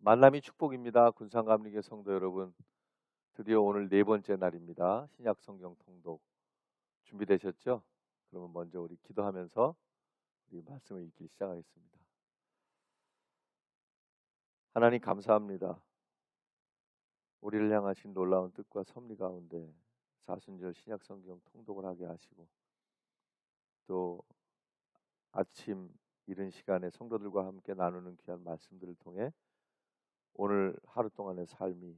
만남이 축복입니다. 군산감리교 성도 여러분, 드디어 오늘 네 번째 날입니다. 신약 성경 통독 준비되셨죠? 그러면 먼저 우리 기도하면서 우리 말씀을 읽기 시작하겠습니다. 하나님 감사합니다. 우리를 향하신 놀라운 뜻과 섭리 가운데 사순절 신약 성경 통독을 하게 하시고, 또 아침 이른 시간에 성도들과 함께 나누는 귀한 말씀들을 통해 오늘 하루 동안의 삶이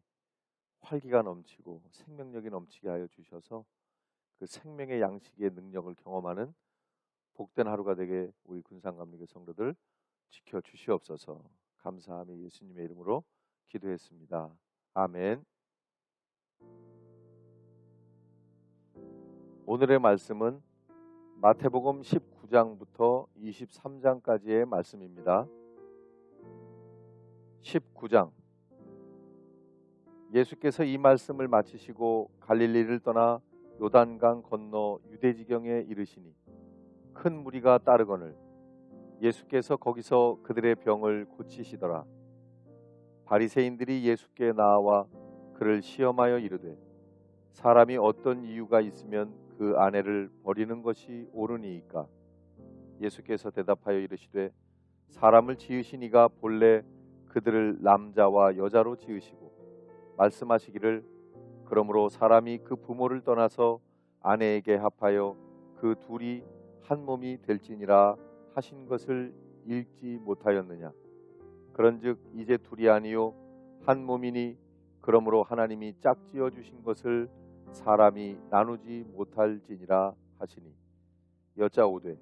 활기가 넘치고 생명력이 넘치게 하여 주셔서 그 생명의 양식의 능력을 경험하는 복된 하루가 되게 우리 군산감리교 성도들 지켜 주시옵소서. 감사하며 예수님의 이름으로 기도했습니다. 아멘. 오늘의 말씀은 마태복음 19장부터 23장까지의 말씀입니다. 19장. 예수께서 이 말씀을 마치시고 갈릴리를 떠나 요단강 건너 유대지경에 이르시니 큰 무리가 따르거늘 예수께서 거기서 그들의 병을 고치시더라. 바리새인들이 예수께 나와 그를 시험하여 이르되 사람이 어떤 이유가 있으면 그 아내를 버리는 것이 옳으니이까? 예수께서 대답하여 이르시되 사람을 지으신 이가 본래 그들을 남자와 여자로 지으시고 말씀하시기를 그러므로 사람이 그 부모를 떠나서 아내에게 합하여 그 둘이 한 몸이 될지니라 하신 것을 읽지 못하였느냐? 그런즉 이제 둘이 아니요 한 몸이니 그러므로 하나님이 짝지어 주신 것을 사람이 나누지 못할지니라 하시니, 여짜오되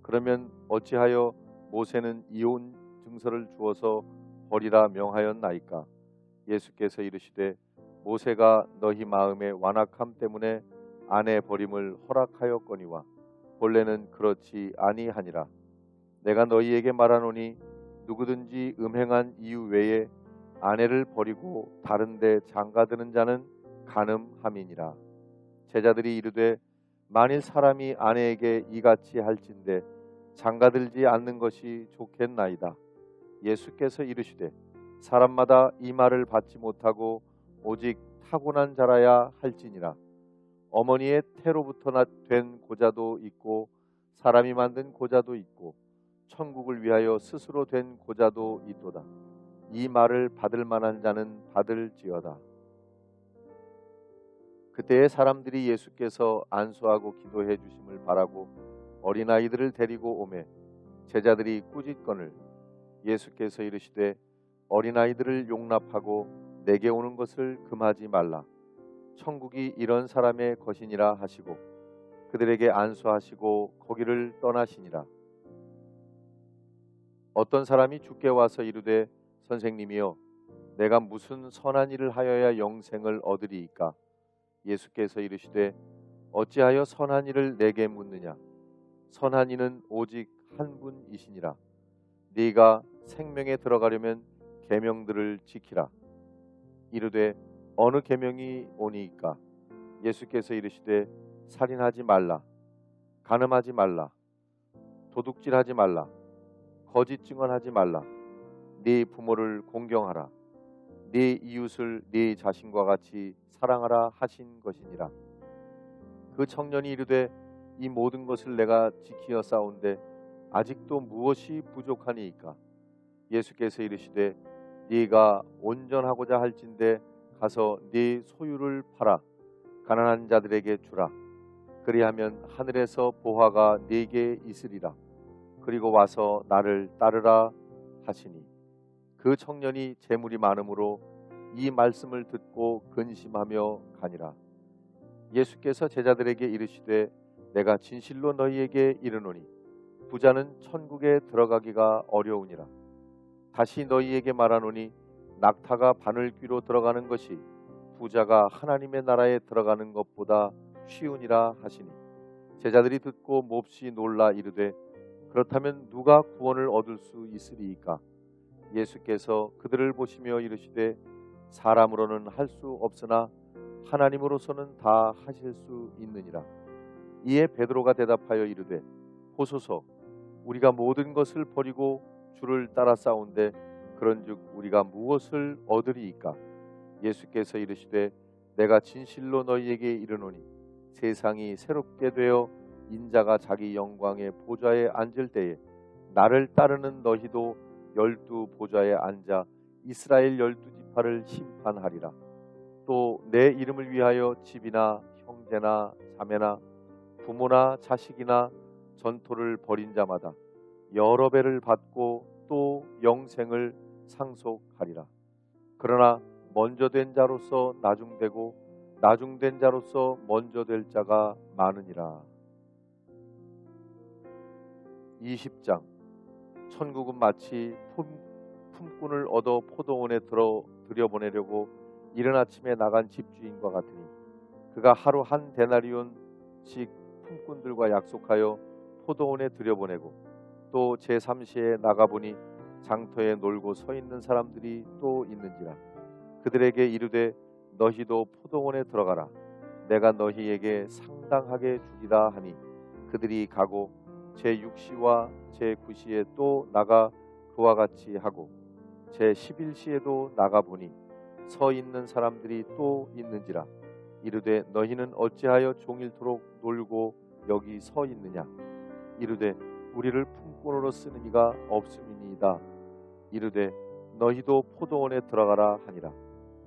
그러면 어찌하여 모세는 이혼 증서를 주어서 버리라 명하였나이까? 예수께서 이르시되 모세가 너희 마음의 완악함 때문에 아내 버림을 허락하였거니와 본래는 그렇지 아니하니라. 내가 너희에게 말하노니 누구든지 음행한 이유 외에 아내를 버리고 다른 데 장가드는 자는 간음함이니라. 제자들이 이르되 만일 사람이 아내에게 이같이 할진대 장가들지 않는 것이 좋겠나이다. 예수께서 이르시되 사람마다 이 말을 받지 못하고 오직 타고난 자라야 할지니라. 어머니의 태로부터 된 고자도 있고 사람이 만든 고자도 있고 천국을 위하여 스스로 된 고자도 있도다. 이 말을 받을 만한 자는 받을지어다. 그때에 사람들이 예수께서 안수하고 기도해 주심을 바라고 어린아이들을 데리고 오매 제자들이 꾸짖거늘 예수께서 이르시되 어린아이들을 용납하고 내게 오는 것을 금하지 말라. 천국이 이런 사람의 것이니라 하시고 그들에게 안수하시고 거기를 떠나시니라. 어떤 사람이 주께 와서 이르되 선생님이여 내가 무슨 선한 일을 하여야 영생을 얻으리이까? 예수께서 이르시되 어찌하여 선한 일을 내게 묻느냐? 선한 이는 오직 한 분이시니라. 네가 생명에 들어가려면 계명들을 지키라. 이르되 어느 계명이 오니이까? 예수께서 이르시되 살인하지 말라, 간음하지 말라, 도둑질하지 말라, 거짓 증언하지 말라, 네 부모를 공경하라, 네 이웃을 네 자신과 같이 사랑하라 하신 것이니라. 그 청년이 이르되 이 모든 것을 내가 지키어 싸운데 아직도 무엇이 부족하니이까? 예수께서 이르시되 네가 온전하고자 할진대 가서 네 소유를 팔아 가난한 자들에게 주라. 그리하면 하늘에서 보화가 네게 있으리라. 그리고 와서 나를 따르라 하시니, 그 청년이 재물이 많음으로 이 말씀을 듣고 근심하며 가니라. 예수께서 제자들에게 이르시되 내가 진실로 너희에게 이르노니 부자는 천국에 들어가기가 어려우니라. 다시 너희에게 말하노니 낙타가 바늘귀로 들어가는 것이 부자가 하나님의 나라에 들어가는 것보다 쉬우니라 하시니, 제자들이 듣고 몹시 놀라 이르되 그렇다면 누가 구원을 얻을 수 있으리이까? 예수께서 그들을 보시며 이르시되 사람으로는 할 수 없으나 하나님으로서는 다 하실 수 있느니라. 이에 베드로가 대답하여 이르되 보소서, 우리가 모든 것을 버리고 주를 따라 싸운데 그런즉 우리가 무엇을 얻으리이까? 예수께서 이르시되 내가 진실로 너희에게 이르노니 세상이 새롭게 되어 인자가 자기 영광의 보좌에 앉을 때에 나를 따르는 너희도 12 보좌에 앉아 이스라엘 12지파를 심판하리라. 또 내 이름을 위하여 집이나 형제나 자매나 부모나 자식이나 전토를 벌인 자마다 여러 배를 받고 또 영생을 상속하리라. 그러나 먼저 된 자로서 나중되고 나중된 자로서 먼저 될 자가 많으니라. 20장. 천국은 마치 품꾼을 얻어 포도원에 들여보내려고 이른 아침에 나간 집주인과 같으니 그가 하루 한 데나리온씩 품꾼들과 약속하여 포도원에 들여보내고 또 제3시에 나가보니 장터에 놀고 서 있는 사람들이 또 있는지라. 그들에게 이르되 너희도 포도원에 들어가라. 내가 너희에게 상당하게 주리라 하니 그들이 가고 제6시와 제9시에 또 나가 그와 같이 하고 제11시에도 나가보니 서 있는 사람들이 또 있는지라. 이르되 너희는 어찌하여 종일토록 놀고 여기 서 있느냐? 이르되 우리를 품꾼으로 쓰는 이가 없음이니이다. 이르되 너희도 포도원에 들어가라 하니라.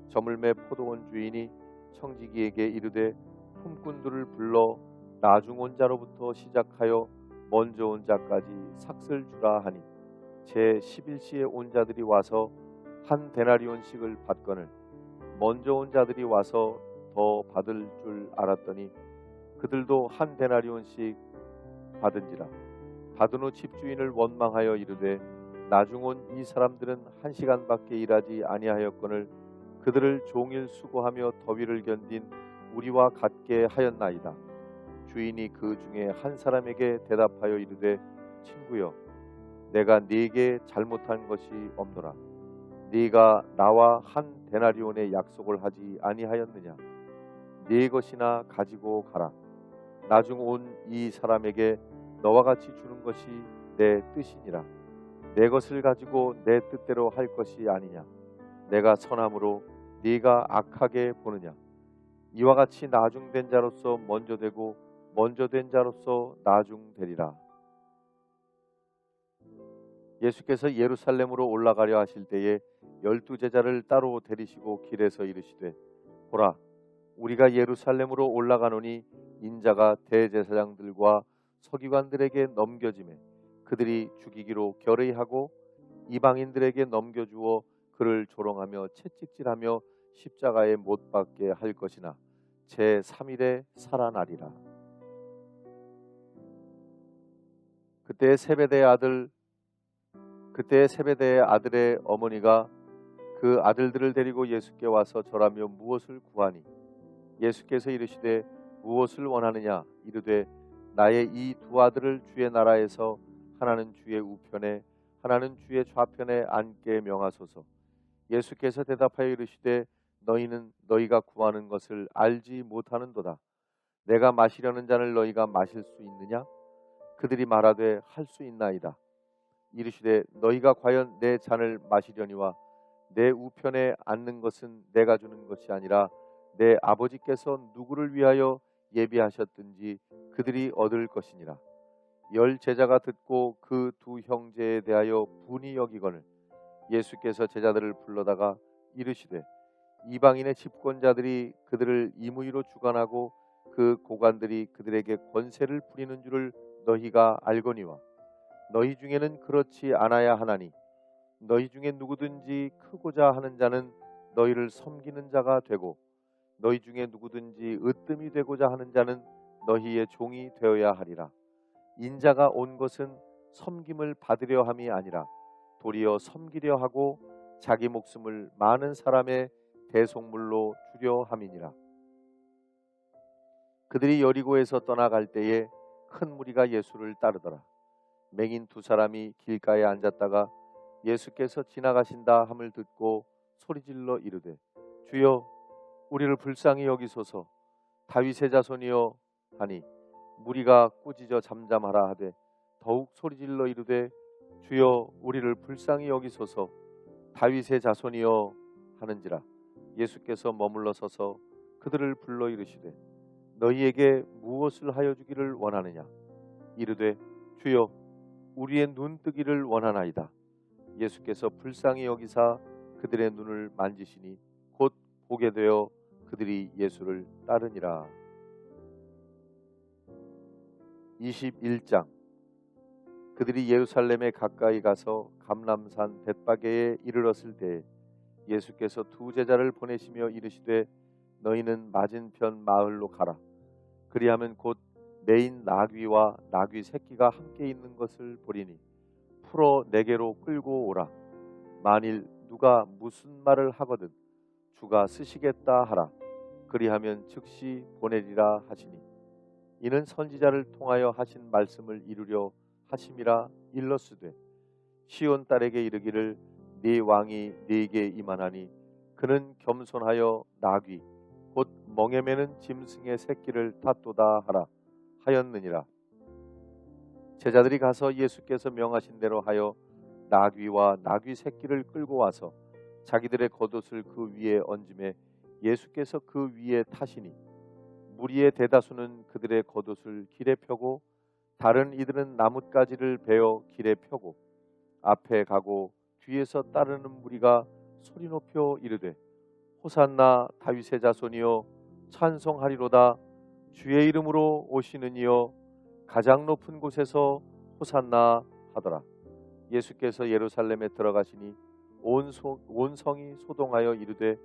저물매 포도원 주인이 청지기에게 이르되 품꾼들을 불러 나중 온 자로부터 시작하여 먼저 온 자까지 삭슬 주라 하니 제11시에 온 자들이 와서 한 데나리온씩을 받거늘 먼저 온 자들이 와서 더 받을 줄 알았더니 그들도 한 데나리온씩 받은지라. 받은 후 집주인을 원망하여 이르되 나중 온 이 사람들은 1시간밖에 일하지 아니하였거늘 그들을 종일 수고하며 더위를 견딘 우리와 같게 하였나이다. 주인이 그 중에 한 사람에게 대답하여 이르되 친구여 내가 네게 잘못한 것이 없노라. 네가 나와 한 데나리온의 약속을 하지 아니하였느냐? 네 것이나 가지고 가라. 나중 온 이 사람에게 너와 같이 주는 것이 내 뜻이니라. 내 것을 가지고 내 뜻대로 할 것이 아니냐? 내가 선함으로 네가 악하게 보느냐? 이와 같이 나중된 자로서 먼저 되고 먼저 된 자로서 나중되리라. 예수께서 예루살렘으로 올라가려 하실 때에 12 제자를 따로 데리시고 길에서 이르시되 보라 우리가 예루살렘으로 올라가노니 인자가 대제사장들과 서기관들에게 넘겨지매 그들이 죽이기로 결의하고 이방인들에게 넘겨주어 그를 조롱하며 채찍질하며 십자가에 못 박게 할 것이나 제3일에 살아나리라. 그때 세베대의 아들의 어머니가 그 아들들을 데리고 예수께 와서 절하며 무엇을 구하니 예수께서 이르시되 무엇을 원하느냐? 이르되 나의 이 두 아들을 주의 나라에서 하나는 주의 우편에 하나는 주의 좌편에 앉게 명하소서. 예수께서 대답하여 이르시되 너희는 너희가 구하는 것을 알지 못하는도다. 내가 마시려는 잔을 너희가 마실 수 있느냐? 그들이 말하되 할 수 있나이다. 이르시되 너희가 과연 내 잔을 마시려니와 내 우편에 앉는 것은 내가 주는 것이 아니라 내 아버지께서 누구를 위하여 예비하셨든지 그들이 얻을 것이니라. 10 제자가 듣고 그 두 형제에 대하여 분이 여기거늘 예수께서 제자들을 불러다가 이르시되 이방인의 집권자들이 그들을 임의로 주관하고 그 고관들이 그들에게 권세를 부리는 줄을 너희가 알거니와 너희 중에는 그렇지 않아야 하나니 너희 중에 누구든지 크고자 하는 자는 너희를 섬기는 자가 되고 너희 중에 누구든지 으뜸이 되고자 하는 자는 너희의 종이 되어야 하리라. 인자가 온 것은 섬김을 받으려 함이 아니라 도리어 섬기려 하고 자기 목숨을 많은 사람의 대속물로 주려 함이니라. 그들이 여리고에서 떠나갈 때에 큰 무리가 예수를 따르더라. 맹인 2 사람이 길가에 앉았다가 예수께서 지나가신다 함을 듣고 소리질러 이르되 주여 우리를 불쌍히 여기소서. 다윗의 자손이여 하니 무리가 꾸짖어 잠잠하라 하되 더욱 소리질러 이르되 주여 우리를 불쌍히 여기소서. 다윗의 자손이여 하는지라. 예수께서 머물러 서서 그들을 불러 이르시되 너희에게 무엇을 하여 주기를 원하느냐. 이르되 주여 우리의 눈 뜨기를 원하나이다. 예수께서 불쌍히 여기사 그들의 눈을 만지시니 곧 보게 되어 그들이 예수를 따르니라. 21장. 그들이 예루살렘에 가까이 가서 감람산 벳바게에 이르렀을 때 예수께서 두 제자를 보내시며 이르시되 너희는 맞은편 마을로 가라. 그리하면 곧 매인 나귀와 나귀 새끼가 함께 있는 것을 보리니 풀어 내게로 끌고 오라. 만일 누가 무슨 말을 하거든 주가 쓰시겠다 하라. 그리하면 즉시 보내리라 하시니 이는 선지자를 통하여 하신 말씀을 이루려 하심이라. 일러스되 시온 딸에게 이르기를 네 왕이 네게 임하나니 그는 겸손하여 나귀 곧 멍에 매는 짐승의 새끼를 탔도다 하라 하였느니라. 제자들이 가서 예수께서 명하신 대로 하여 나귀와 나귀 새끼를 끌고 와서 자기들의 겉옷을 그 위에 얹음에 예수께서 그 위에 타시니 무리의 대다수는 그들의 겉옷을 길에 펴고 다른 이들은 나뭇가지를 베어 길에 펴고 앞에 가고 뒤에서 따르는 무리가 소리 높여 이르되 호산나 다윗의 자손이여 찬송하리로다. 주의 이름으로 오시는 이여 가장 높은 곳에서 호산나 하더라. 예수께서 예루살렘에 들어가시니 온 성이 소동하여 이르되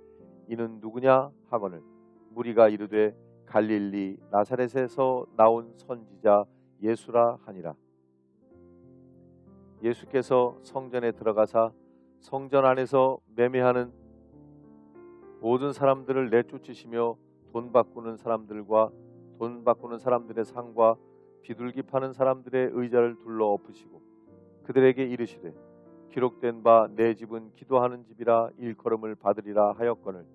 이는 누구냐 하거늘 무리가 이르되 갈릴리 나사렛에서 나온 선지자 예수라 하니라. 예수께서 성전에 들어가사 성전 안에서 매매하는 모든 사람들을 내쫓으시며 돈 바꾸는 사람들과 돈 바꾸는 사람들의 상과 비둘기 파는 사람들의 의자를 둘러 엎으시고 그들에게 이르시되 기록된 바 내 집은 기도하는 집이라 일컬음을 받으리라 하였거늘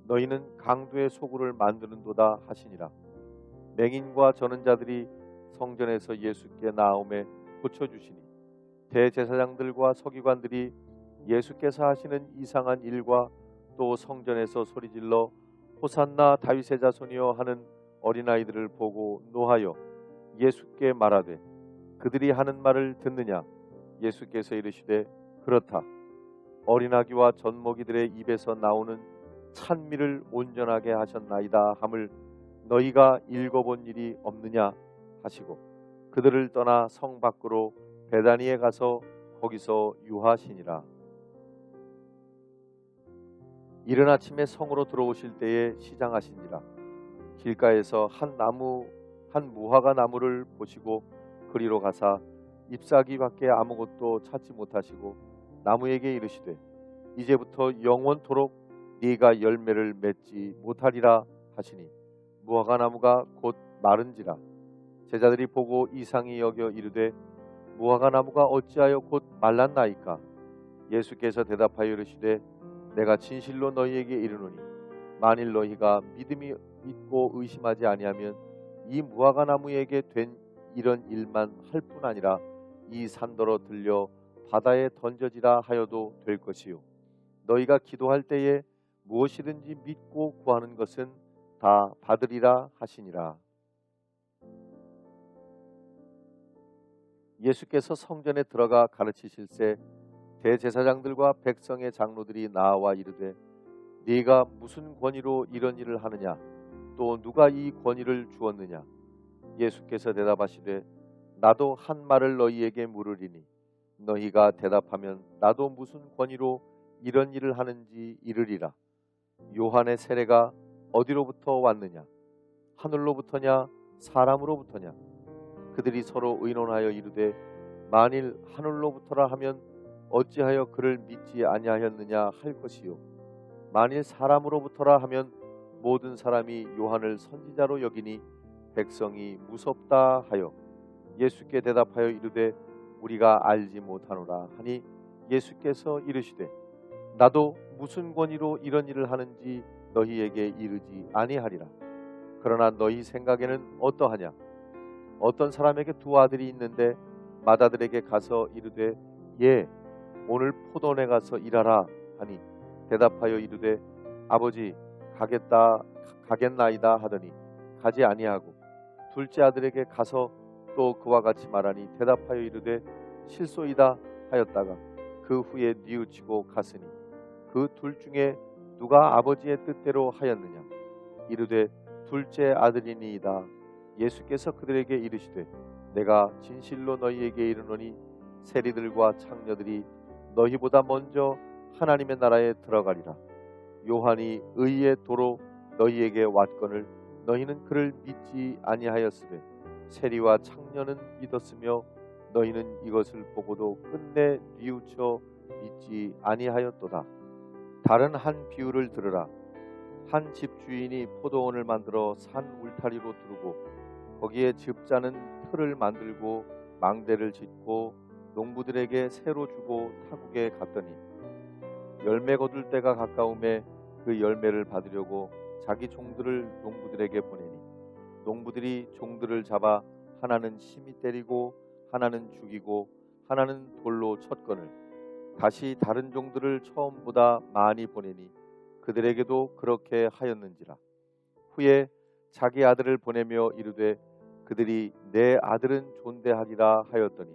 너희는 강도의 소굴을 만드는도다 하시니라. 맹인과 저는 자들이 성전에서 예수께 나오매 고쳐주시니 대제사장들과 서기관들이 예수께서 하시는 이상한 일과 또 성전에서 소리질러 호산나 다윗의 자손이여 하는 어린아이들을 보고 노하여 예수께 말하되 그들이 하는 말을 듣느냐. 예수께서 이르시되 그렇다. 어린아기와 젖먹이들의 입에서 나오는 찬미를 온전하게 하셨나이다 함을 너희가 읽어본 일이 없느냐 하시고 그들을 떠나 성 밖으로 베다니에 가서 거기서 유하시니라. 이른 아침에 성으로 들어오실 때에 시장하신지라. 길가에서 한 무화과 나무를 보시고 그리로 가사 잎사귀밖에 아무것도 찾지 못하시고 나무에게 이르시되 이제부터 영원토록 네가 열매를 맺지 못하리라 하시니 무화과 나무가 곧 마른지라. 제자들이 보고 이상히 여겨 이르되 무화과 나무가 어찌하여 곧 말랐나이까. 예수께서 대답하여 이르시되 내가 진실로 너희에게 이르노니 만일 너희가 믿음이 있고 의심하지 아니하면 이 무화과 나무에게 된 이런 일만 할 뿐 아니라 이 산더러 들려 바다에 던져지라 하여도 될 것이요 너희가 기도할 때에 무엇이든지 믿고 구하는 것은 다 받으리라 하시니라. 예수께서 성전에 들어가 가르치실새 대제사장들과 백성의 장로들이 나와 이르되 네가 무슨 권위로 이런 일을 하느냐. 또 누가 이 권위를 주었느냐. 예수께서 대답하시되 나도 한 말을 너희에게 물으리니 너희가 대답하면 나도 무슨 권위로 이런 일을 하는지 이르리라. 요한의 세례가 어디로부터 왔느냐. 하늘로부터냐 사람으로부터냐. 그들이 서로 의논하여 이르되 만일 하늘로부터라 하면 어찌하여 그를 믿지 아니하였느냐 할 것이요 만일 사람으로부터라 하면 모든 사람이 요한을 선지자로 여기니 백성이 무섭다 하여 예수께 대답하여 이르되 우리가 알지 못하노라 하니 예수께서 이르시되 나도 무슨 권위로 이런 일을 하는지 너희에게 이르지 아니하리라. 그러나 너희 생각에는 어떠하냐. 어떤 사람에게 두 아들이 있는데 맏아들에게 가서 이르되 예 오늘 포도원에 가서 일하라 하니 대답하여 이르되 아버지 가겠나이다 하더니 가지 아니하고 둘째 아들에게 가서 또 그와 같이 말하니 대답하여 이르되 실소이다 하였다가 그 후에 뉘우치고 갔으니 그 둘 중에 누가 아버지의 뜻대로 하였느냐 이르되 둘째 아들이니이다. 예수께서 그들에게 이르시되 내가 진실로 너희에게 이르노니 세리들과 창녀들이 너희보다 먼저 하나님의 나라에 들어가리라. 요한이 의의 도로 너희에게 왔거늘 너희는 그를 믿지 아니하였으되 세리와 창녀는 믿었으며 너희는 이것을 보고도 끝내 뉘우쳐 믿지 아니하였도다. 다른 한 비유를 들으라. 한 집 주인이 포도원을 만들어 산 울타리로 두르고 거기에 즙자는 틀을 만들고 망대를 짓고 농부들에게 새로 주고 타국에 갔더니 열매 거둘 때가 가까움에 그 열매를 받으려고 자기 종들을 농부들에게 보내니 농부들이 종들을 잡아 하나는 심히 때리고 하나는 죽이고 하나는 돌로 쳤거늘 다시 다른 종들을 처음보다 많이 보내니 그들에게도 그렇게 하였는지라. 후에 자기 아들을 보내며 이르되 그들이 내 아들은 존대하리라 하였더니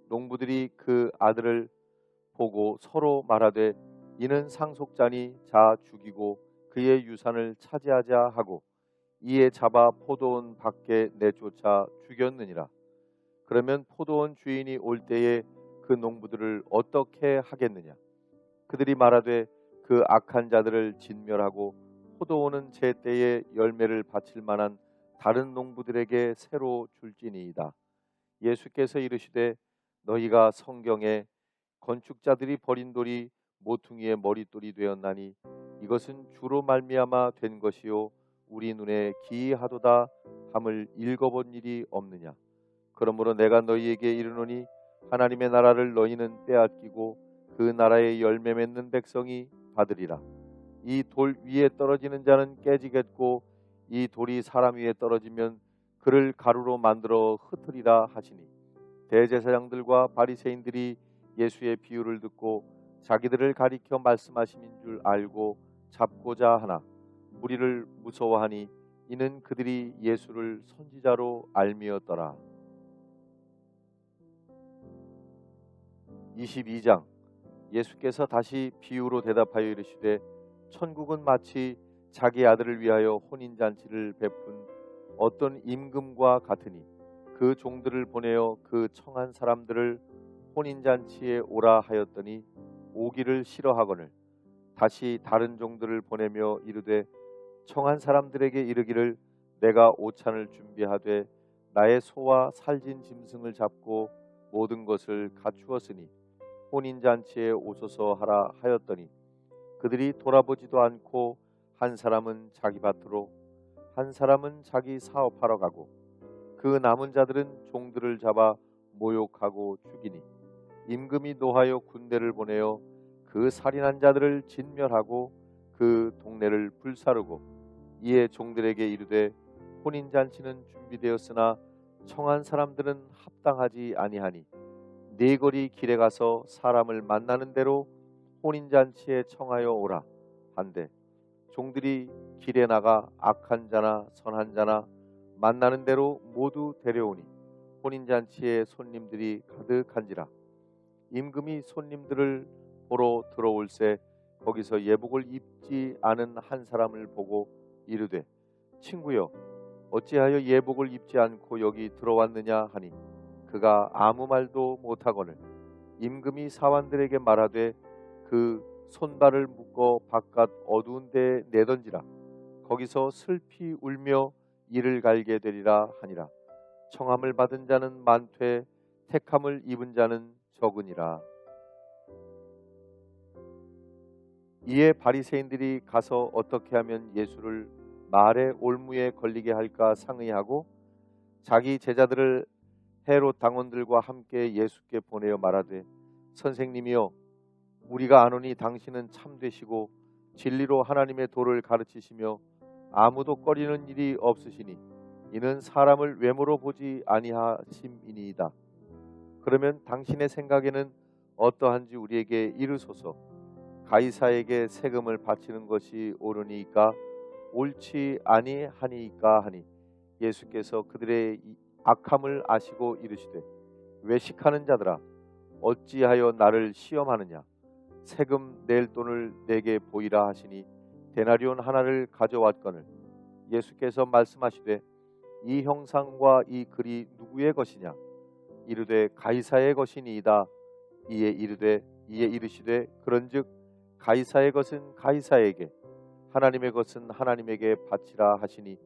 농부들이 그 아들을 보고 서로 말하되 이는 상속자니 자 죽이고 그의 유산을 차지하자 하고 이에 잡아 포도원 밖에 내쫓아 죽였느니라. 그러면 포도원 주인이 올 때에 그 농부들을 어떻게 하겠느냐? 그들이 말하되 그 악한 자들을 진멸하고 포도원은 제 때에 열매를 바칠 만한 다른 농부들에게 새로 줄지니이다. 예수께서 이르시되 너희가 성경에 건축자들이 버린 돌이 모퉁이의 머릿돌이 되었나니 이것은 주로 말미암아 된 것이요 우리 눈에 기이하도다 함을 읽어본 일이 없느냐. 그러므로 내가 너희에게 이르노니 하나님의 나라를 너희는 빼앗기고 그 나라의 열매 맺는 백성이 받으리라. 이 돌 위에 떨어지는 자는 깨지겠고 이 돌이 사람 위에 떨어지면 그를 가루로 만들어 흩으리라 하시니 대제사장들과 바리새인들이 예수의 비유를 듣고 자기들을 가리켜 말씀하심인 줄 알고 잡고자 하나 무리를 무서워하니 이는 그들이 예수를 선지자로 알미었더라. 22장 예수께서 다시 비유로 대답하여 이르시되 천국은 마치 자기 아들을 위하여 혼인잔치를 베푼 어떤 임금과 같으니 그 종들을 보내어 그 청한 사람들을 혼인잔치에 오라 하였더니 오기를 싫어하거늘 다시 다른 종들을 보내며 이르되 청한 사람들에게 이르기를 내가 오찬을 준비하되 나의 소와 살진 짐승을 잡고 모든 것을 갖추었으니 혼인잔치에 오소서 하라 하였더니 그들이 돌아보지도 않고 한 사람은 자기 밭으로 한 사람은 자기 사업하러 가고 그 남은 자들은 종들을 잡아 모욕하고 죽이니 임금이 노하여 군대를 보내어 그 살인한 자들을 진멸하고 그 동네를 불사르고 이에 종들에게 이르되 혼인잔치는 준비되었으나 청한 사람들은 합당하지 아니하니 네 거리 길에 가서 사람을 만나는 대로 혼인잔치에 청하여 오라 한데 종들이 길에 나가 악한 자나 선한 자나 만나는 대로 모두 데려오니 혼인잔치에 손님들이 가득한지라. 임금이 손님들을 보러 들어올새 거기서 예복을 입지 않은 한 사람을 보고 이르되 친구여 어찌하여 예복을 입지 않고 여기 들어왔느냐 하니 그가 아무 말도 못하거늘 임금이 사환들에게 말하되 그 손발을 묶어 바깥 어두운 데에 내던지라. 거기서 슬피 울며 이를 갈게 되리라 하니라. 청함을 받은 자는 많되 택함을 입은 자는 적으니라. 이에 바리새인들이 가서 어떻게 하면 예수를 말의 올무에 걸리게 할까 상의하고 자기 제자들을 헤롯 당원들과 함께 예수께 보내어 말하되 선생님이여 우리가 아노니 당신은 참되시고 진리로 하나님의 도를 가르치시며 아무도 꺼리는 일이 없으시니 이는 사람을 외모로 보지 아니하심이니이다. 그러면 당신의 생각에는 어떠한지 우리에게 이르소서. 가이사에게 세금을 바치는 것이 옳으니까 옳지 아니하니까 하니 예수께서 그들의 악함을 아시고 이르시되 외식하는 자들아 어찌하여 나를 시험하느냐. 세금 낼 돈을 내게 보이라 하시니 데나리온 하나를 가져왔거늘 예수께서 말씀하시되 이 형상과 이 글이 누구의 것이냐. 이르되 가이사의 것이니이다. 이에 이르시되 그런즉 가이사의 것은 가이사에게 하나님의 것은 하나님에게 바치라 하시니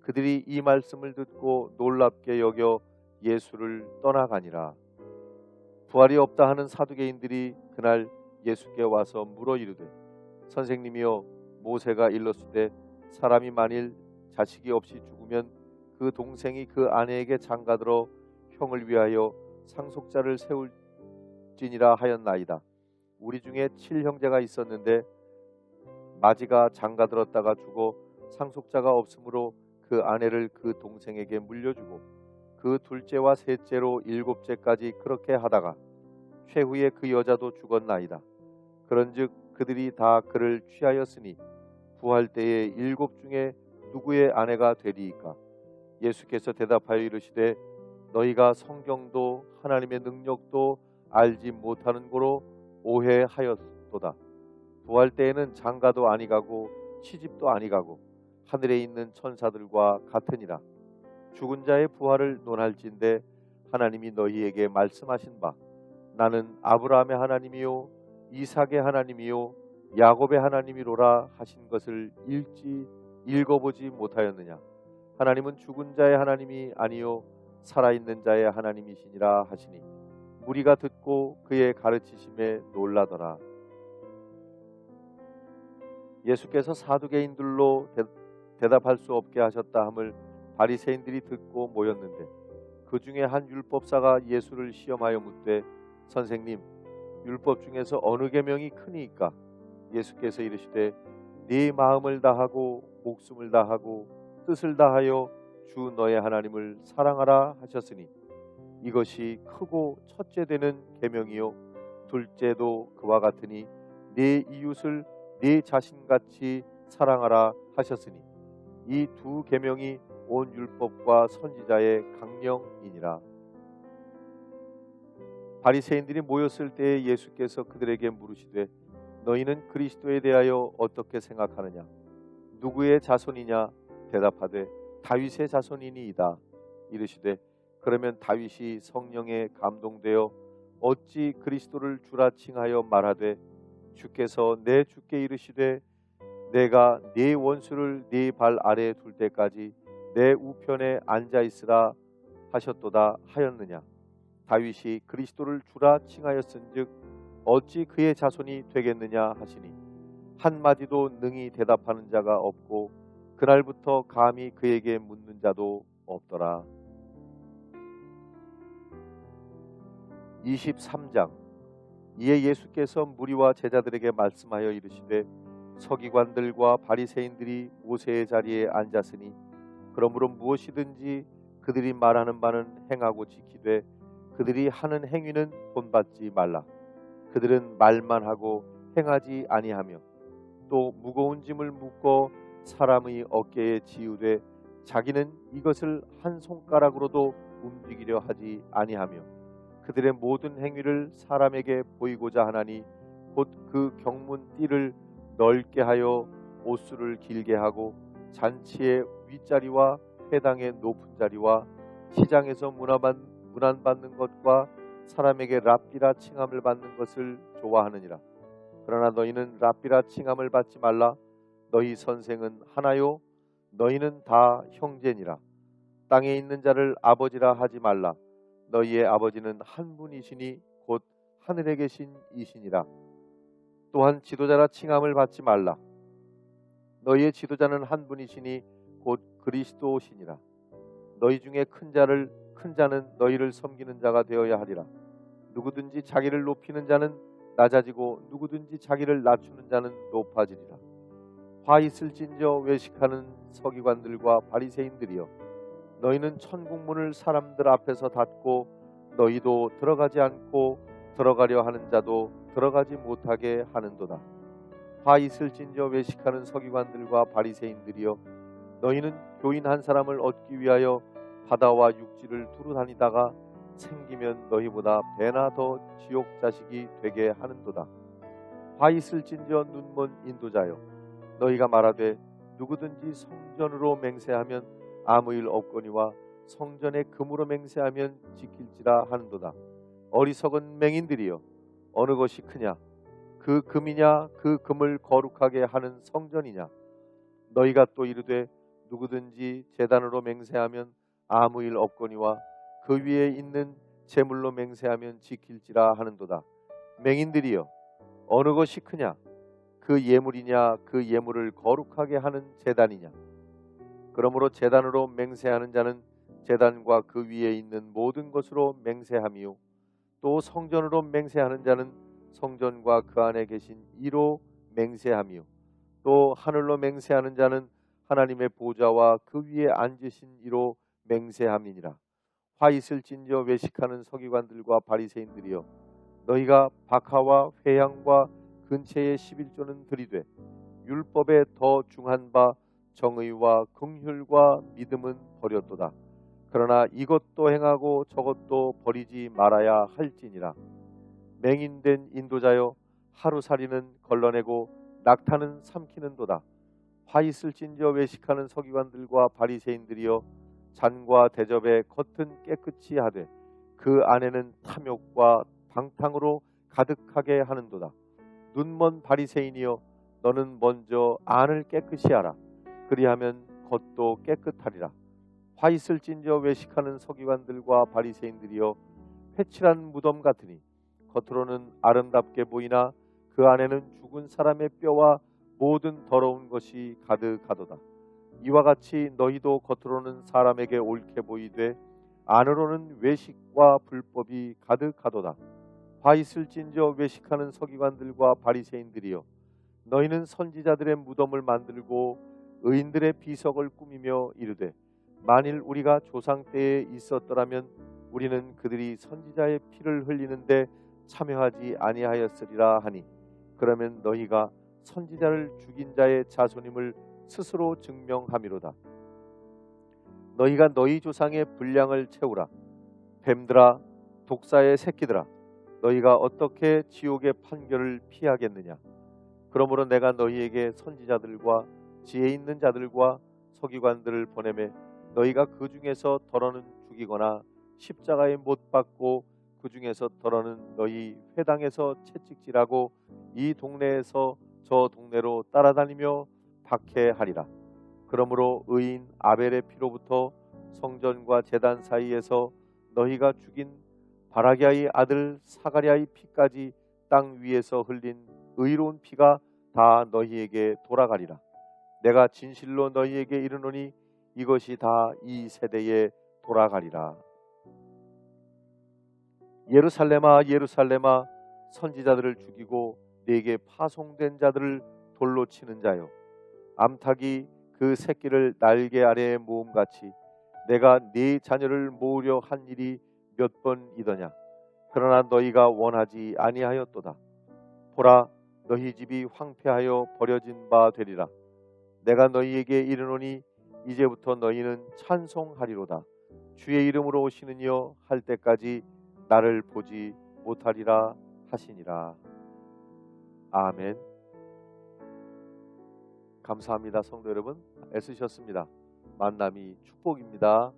그들이 이 말씀을 듣고 놀랍게 여겨 예수를 떠나가니라. 부활이 없다 하는 사두개인들이 그날 예수께 와서 물어 이르되 선생님이여 모세가 일렀으되 사람이 만일 자식이 없이 죽으면 그 동생이 그 아내에게 장가들어 형을 위하여 상속자를 세울지니라 하였나이다. 우리 중에 7형제가 있었는데 마지가 장가들었다가 죽어 상속자가 없으므로 그 아내를 그 동생에게 물려주고 그 둘째와 셋째로 7째까지 그렇게 하다가 최후에 그 여자도 죽었나이다. 그런즉 그들이 다 그를 취하였으니 부활 때에 7 중에 누구의 아내가 되리이까. 예수께서 대답하여 이르시되 너희가 성경도 하나님의 능력도 알지 못하는 고로 오해하였도다. 부활 때에는 장가도 아니가고 시집도 아니가고 하늘에 있는 천사들과 같으니라. 죽은 자의 부활을 논할진대 하나님이 너희에게 말씀하신 바 나는 아브라함의 하나님이요 이삭의 하나님이요 야곱의 하나님이로라 하신 것을 읽어보지 못하였느냐. 하나님은 죽은 자의 하나님이 아니요 살아있는 자의 하나님이시니라 하시니 무리가 듣고 그의 가르치심에 놀라더라. 예수께서 사두개인들로 대답할 수 없게 하셨다 함을 바리새인들이 듣고 모였는데 그 중에 한 율법사가 예수를 시험하여 묻되 선생님 율법 중에서 어느 계명이 크니이까. 예수께서 이르시되 네 마음을 다하고 목숨을 다하고 뜻을 다하여 주 너의 하나님을 사랑하라 하셨으니 이것이 크고 첫째 되는 계명이요 둘째도 그와 같으니 네 이웃을 네 자신같이 사랑하라 하셨으니 이 두 계명이 온 율법과 선지자의 강령이니라. 바리새인들이 모였을 때에 예수께서 그들에게 물으시되 너희는 그리스도에 대하여 어떻게 생각하느냐. 누구의 자손이냐. 대답하되 다윗의 자손이니이다. 이르시되 그러면 다윗이 성령에 감동되어 어찌 그리스도를 주라 칭하여 말하되 주께서 내 주께 이르시되 내가 네 원수를 네 발 아래에 둘 때까지 내 우편에 앉아 있으라 하셨도다 하였느냐. 다윗이 그리스도를 주라 칭하였은즉 어찌 그의 자손이 되겠느냐 하시니 한마디도 능히 대답하는 자가 없고 그날부터 감히 그에게 묻는 자도 없더라. 23장. 이에 예수께서 무리와 제자들에게 말씀하여 이르시되 서기관들과 바리새인들이 모세의 자리에 앉았으니 그러므로 무엇이든지 그들이 말하는 바는 행하고 지키되 그들이 하는 행위는 본받지 말라. 그들은 말만 하고 행하지 아니하며 또 무거운 짐을 묶어 사람의 어깨에 지우되 자기는 이것을 한 손가락으로도 움직이려 하지 아니하며 그들의 모든 행위를 사람에게 보이고자 하나니 곧 그 경문 띠를 넓게 하여 옷수를 길게 하고 잔치의 윗자리와 회당의 높은 자리와 시장에서 문안받는 것과 사람에게 랍비라 칭함을 받는 것을 좋아하느니라. 그러나 너희는 랍비라 칭함을 받지 말라. 너희 선생은 하나요 너희는 다 형제니라. 땅에 있는 자를 아버지라 하지 말라. 너희의 아버지는 한 분이시니 곧 하늘에 계신 이시니라. 또한 지도자라 칭함을 받지 말라. 너희의 지도자는 한 분이시니 곧 그리스도시니라. 너희 중에 큰 자는 너희를 섬기는 자가 되어야 하리라. 누구든지 자기를 높이는 자는 낮아지고 누구든지 자기를 낮추는 자는 높아지리라. 화 있을진저 외식하는 서기관들과 바리새인들이여 너희는 천국문을 사람들 앞에서 닫고 너희도 들어가지 않고 들어가려 하는 자도 들어가지 못하게 하는도다. 화 있을진저 외식하는 서기관들과 바리새인들이여, 너희는 교인 한 사람을 얻기 위하여 바다와 육지를 두루 다니다가 생기면 너희보다 배나 더 지옥 자식이 되게 하는도다. 화 있을진저 눈먼 인도자여, 너희가 말하되 누구든지 성전으로 맹세하면 아무 일 없거니와 성전에 금으로 맹세하면 지킬지라 하는도다. 어리석은 맹인들이여, 어느 것이 크냐? 그 금이냐, 그 금을 거룩하게 하는 성전이냐? 너희가 또 이르되 누구든지 제단으로 맹세하면 아무 일 없거니와 그 위에 있는 제물로 맹세하면 지킬지라 하는도다. 맹인들이여, 어느 것이 크냐? 그 예물이냐, 그 예물을 거룩하게 하는 제단이냐? 그러므로 제단으로 맹세하는 자는 제단과 그 위에 있는 모든 것으로 맹세하미요, 또 성전으로 맹세하는 자는 성전과 그 안에 계신 이로 맹세하미요, 또 하늘로 맹세하는 자는 하나님의 보좌와 그 위에 앉으신 이로 맹세함이니라. 화 있을진저 외식하는 서기관들과 바리새인들이여, 너희가 박하와 회향과 근체의 11조는 들이되 율법에 더 중한 바 정의와 긍휼과 믿음은 버렸도다. 그러나 이것도 행하고 저것도 버리지 말아야 할지니라. 맹인된 인도자여, 하루살이는 걸러내고 낙타는 삼키는도다. 화 있을진저 외식하는 서기관들과 바리새인들이여, 잔과 대접의 겉은 깨끗이 하되 그 안에는 탐욕과 방탕으로 가득하게 하는도다. 눈먼 바리새인이여, 너는 먼저 안을 깨끗이 하라. 그리하면 겉도 깨끗하리라. 화 있을진저 외식하는 서기관들과 바리새인들이여, 회칠한 무덤 같으니 겉으로는 아름답게 보이나 그 안에는 죽은 사람의 뼈와 모든 더러운 것이 가득하도다. 이와 같이 너희도 겉으로는 사람에게 옳게 보이되 안으로는 외식과 불법이 가득하도다. 화 있을진저 외식하는 서기관들과 바리새인들이여, 너희는 선지자들의 무덤을 만들고 의인들의 비석을 꾸미며 이르되 만일 우리가 조상 때에 있었더라면 우리는 그들이 선지자의 피를 흘리는데 참여하지 아니하였으리라 하니, 그러면 너희가 선지자를 죽인 자의 자손임을 스스로 증명함이로다. 너희가 너희 조상의 분량을 채우라. 뱀들아, 독사의 새끼들아, 너희가 어떻게 지옥의 판결을 피하겠느냐? 그러므로 내가 너희에게 선지자들과 지혜 있는 자들과 서기관들을 보내매 너희가 그 중에서 더러는 죽이거나 십자가에 못 박고 그 중에서 더러는 너희 회당에서 채찍질하고 이 동네에서 저 동네로 따라다니며 박해하리라. 그러므로 의인 아벨의 피로부터 성전과 제단 사이에서 너희가 죽인 바라기아의 아들 사가랴의 피까지 땅 위에서 흘린 의로운 피가 다 너희에게 돌아가리라. 내가 진실로 너희에게 이르노니 이것이 다 이 세대에 돌아가리라. 예루살렘아, 예루살렘아, 선지자들을 죽이고 네게 파송된 자들을 돌로 치는 자여, 암탉이 그 새끼를 날개 아래에 모음같이 내가 네 자녀를 모으려 한 일이 몇 번이더냐? 그러나 너희가 원하지 아니하였도다. 보라, 너희 집이 황폐하여 버려진 바 되리라. 내가 너희에게 이르노니 이제부터 너희는 찬송하리로다. 주의 이름으로 오시는 이여 할 때까지 나를 보지 못하리라 하시니라. 아멘. 감사합니다. 성도 여러분, 애쓰셨습니다. 만남이 축복입니다.